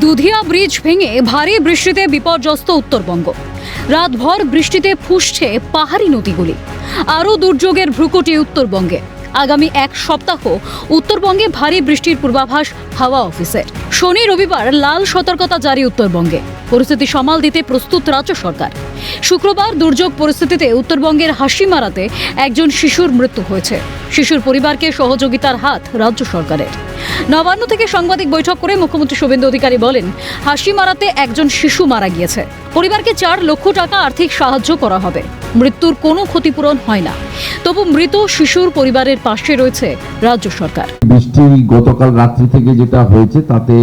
Dudhia bridge ভেঙে ভারী বৃষ্টিতে বিপর্যস্ত উত্তরবঙ্গ। রাতভর বৃষ্টিতে ফুঁসছে পাহাড়ি নদীগুলি। আরও দুর্যোগের ভ্রুকুটি উত্তরবঙ্গে। আগামী এক সপ্তাহ উত্তরবঙ্গে ভারী বৃষ্টির পূর্বাভাস হাওয়া অফিসের। শনি রবিবার লাল সতর্কতা জারি উত্তরবঙ্গে। পরিস্থিতি সামাল দিতে প্রস্তুত রাজ্য সরকার। শুক্রবার দুর্যোগ পরিস্থিতিতে উত্তরবঙ্গের হাসিমারাতে একজন শিশুর মৃত্যু হয়েছে। শিশুর পরিবারকে সহযোগিতার হাত রাজ্য সরকারের। নবান্ন থেকে সাংবাদিক বৈঠক করে মুখ্যমন্ত্রী শুভেন্দু অধিকারী বলেন, হাসিমারাতে একজন শিশু মারা গিয়েছে। পরিবারকে 4 লক্ষ টাকা আর্থিক সাহায্য করা হবে। মৃত্যুর কোনো ক্ষতিপূরণ হয় না, তবু মৃত শিশুর পরিবারের পাশে রয়েছে রাজ্য সরকার। বৃষ্টি গতকাল রাত্রি থেকে যেটা হয়েছে তাতে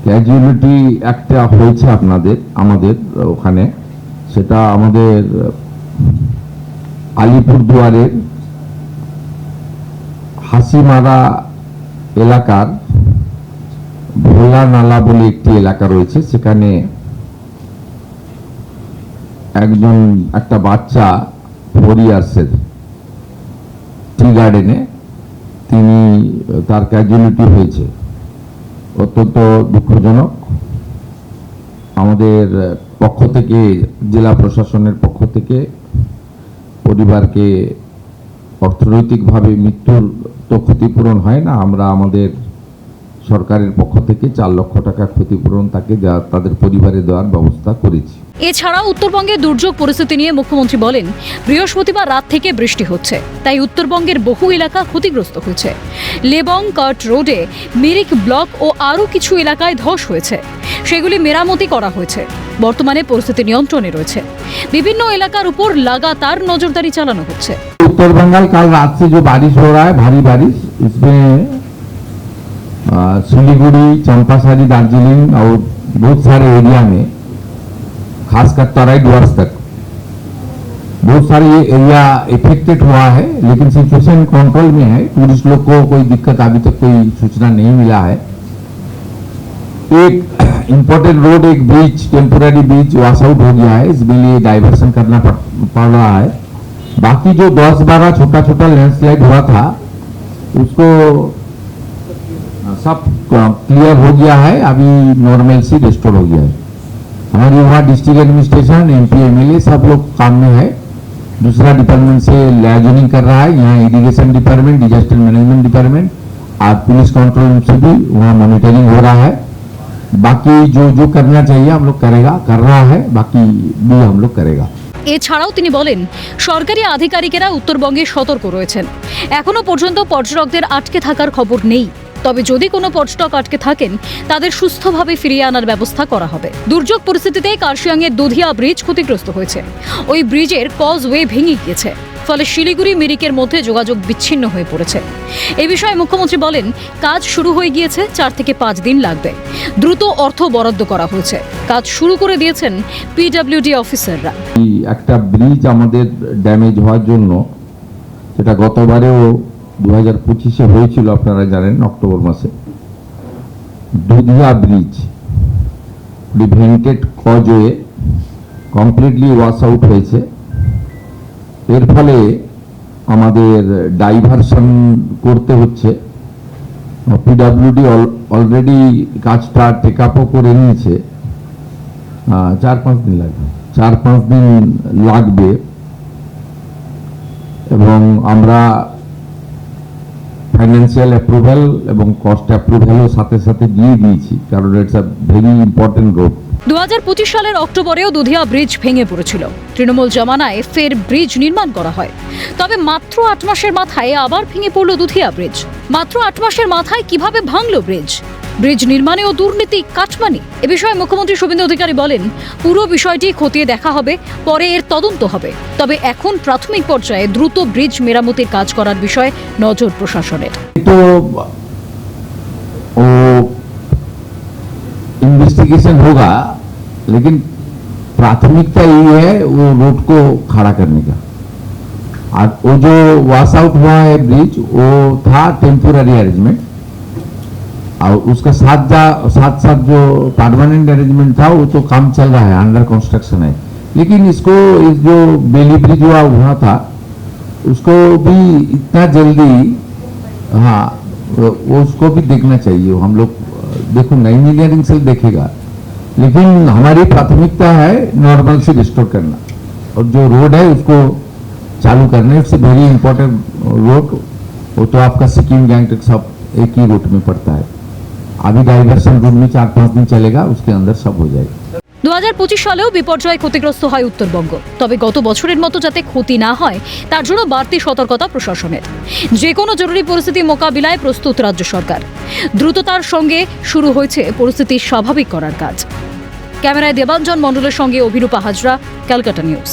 ক্যাজুয়ালিটি একটা হয়েছে আমাদের ওখানে, সেটা আমাদের আলিপুরদুয়ারের হাসিমারা এলাকার ভোলা নালা বলে একটি এলাকা রয়েছে। সেখানে একটা বাচ্চা 4 ইয়ার্সের টি গার্ডেনে তার ক্যাজুয়ালিটি হয়েছে। অত্যন্ত দুঃখজনক। আমাদের পক্ষ থেকে, জেলা প্রশাসনের পক্ষ থেকে পরিবারকে অর্থনৈতিকভাবে মৃত্যুর তো ক্ষতিপূরণ হয় না, আমরা আমাদের সরকারের পক্ষ থেকে 4 লক্ষ টাকা ক্ষতিপূরণ তাদের পরিবারে দেওয়ার ব্যবস্থা করেছি। এছাড়া উত্তরবঙ্গে দুর্যোগ পরিস্থিতি নিয়ে মুখ্যমন্ত্রী বলেন, বৃহস্পতিবার রাত থেকে বৃষ্টি হচ্ছে, তাই উত্তরবঙ্গের বহু এলাকা ক্ষতিগ্রস্ত হয়েছে। লেবং কাট রোডে মিরিক ব্লক ও আরও কিছু এলাকায় ধস হয়েছে, সেগুলি মেরামতি করা হয়েছে। বর্তমানে পরিস্থিতি নিয়ন্ত্রণে রয়েছে। বিভিন্ন এলাকার উপর লাগাতার নজরদারি চালানো হচ্ছে। उत्तर बंगाल कल रात से जो बारिश हो रहा है, भारी बारिश, इसमें सिलीगुड़ी, चंपासारी, दार्जिलिंग और बहुत सारे एरिया में, खासकर तराई डुवर्स तक बहुत सारे ये एरिया इफेक्टेड हुआ है, लेकिन सिचुएशन कंट्रोल में है। टूरिस्ट लोग को कोई दिक्कत अभी तक कोई सूचना नहीं मिला है। एक इम्पोर्टेंट रोड, एक bridge, temporary bridge wash out हो गया है, इसके लिए डाइवर्सन करना पड़ रहा है। बाकी जो 10-12 छोटा छोटा लैंडस्लाइड हुआ था उसको सब क्लियर हो गया है, अभी नॉर्मलसी रिस्टोर हो गया है। हमारे वहाँ डिस्ट्रिक्ट एडमिनिस्ट्रेशन, MP, MLA सब लोग काम में है। दूसरा डिपार्टमेंट से लाइजनिंग कर रहा है, यहाँ irrigation department, disaster management department और पुलिस कंट्रोल रूम से भी वहाँ मॉनिटरिंग हो रहा है। बाकी जो करना चाहिए हम लोग कर रहा है, बाकी भी हम लोग करेगा। এছাড়াও তিনি বলেন, সরকারি আধিকারিকেরা উত্তরবঙ্গে সতর্ক রয়েছেন। এখনো পর্যন্ত পর্যটকদের আটকে থাকার খবর নেই, তবে যদি কোনো পর্যটক আটকে থাকেন তাদের সুস্থভাবে ফিরিয়ে আনার ব্যবস্থা করা হবে। দুর্যোগ পরিস্থিতিতে কার্শিয়াংয়ের দুধিয়া ব্রিজ ক্ষতিগ্রস্ত হয়েছে। ওই ব্রিজের কজওয়ে ভেঙে গিয়েছে, ফলে শিলিগুড়ি মিরিকের মধ্যে যোগাযোগ বিচ্ছিন্ন হয়ে পড়েছে। এ বিষয়ে মুখ্যমন্ত্রী বলেন, কাজ শুরু হয়ে গিয়েছে, 4 থেকে 5 দিন লাগবে। দ্রুত অর্থ বরাদ্দ করা হয়েছে, কাজ শুরু করে দিয়েছেন PWD অফিসাররা। একটা ব্রিজ আমাদের ড্যামেজ হওয়ার জন্য, সেটা গতবারেও 2025-এ হয়েছিল, আপনারা জানেন, অক্টোবর মাসে। Dudhia bridge vented causeway completely wash out হয়েছে। এর ফলে আমাদের ডাইভারশন করতে হচ্ছে। PWD অলরেডি কাজটা টেক আপও করে নিয়েছে। 4-5 দিন লাগবে, 4-5 দিন লাগবে। এবং আমরা ফাইন্যান্সিয়াল অ্যাপ্রুভাল এবং কস্ট অ্যাপ্রুভালও সাথে সাথে দিয়ে দিয়েছি, কারণ it's a very important road. 2025 সালের অক্টোবরেও দুধিয়া ব্রিজ ভেঙে পড়েছিল। তৃণমূল জমানায় ফের ব্রিজ নির্মাণ করা হয়, তবে মাত্র 8 মাসের মাথায় আবার ভেঙে পড়ল দুধিয়া ব্রিজ। মাত্র 8 মাসের মাথায় কিভাবে ভাঙল ব্রিজ? ব্রিজ নির্মাণেও দুর্নীতি, কাটমানি। এ বিষয়ে মুখ্যমন্ত্রী শুভেন্দু অধিকারী বলেন, পুরো বিষয়টি খতিয়ে দেখা হবে, পরে এর তদন্ত হবে। তবে এখন প্রাথমিক পর্যায়ে দ্রুত ব্রিজ মেরামতির কাজ করার বিষয়ে নজর প্রশাসনের। तो वो इन्वेस्टिगेशन होगा, लेकिन प्राथमिकता यही है वो रोड को खड़ा करने का। और वो जो वॉश आउट हुआ है ब्रिज, वो था टेम्पोररी अरेंजमेंट, और उसका साथ जो परमानेंट अरेंजमेंट था वो तो काम चल रहा है, अंडर कंस्ट्रक्शन है। लेकिन इस जो बेली ब्रिज हुआ था उसको भी इतना जल्दी, हाँ, वो उसको भी देखना चाहिए। हम लोग देखो इंजीनियरिंग सेल देखेगा, लेकिन हमारी प्राथमिकता है नॉर्मल से रिस्टोर करना, और जो रोड है उसको चालू करना। इट्स वेरी इंपॉर्टेंट रोड, वो तो आपका सिक्किम गैंगटॉक सब एक ही रूट में पड़ता है। अभी डाइवर्सन रूट में 4-5 दिन चलेगा, उसके अंदर सब हो जाएगा। 2025 সালেও বিপর্যয়ে ক্ষতিগ্রস্ত হয় উত্তরবঙ্গ। তবে গত বছরের মতো যাতে ক্ষতি না হয় তার জন্য বাড়তি সতর্কতা প্রশাসনের। যে কোনো জরুরি পরিস্থিতি মোকাবিলায় প্রস্তুত রাজ্য সরকার। দ্রুততার সঙ্গে শুরু হয়েছে পরিস্থিতি স্বাভাবিক করার কাজ। ক্যামেরায় দেবাঞ্জন মণ্ডলের সঙ্গে অভিরূপা হাজরা, ক্যালকাটা নিউজ।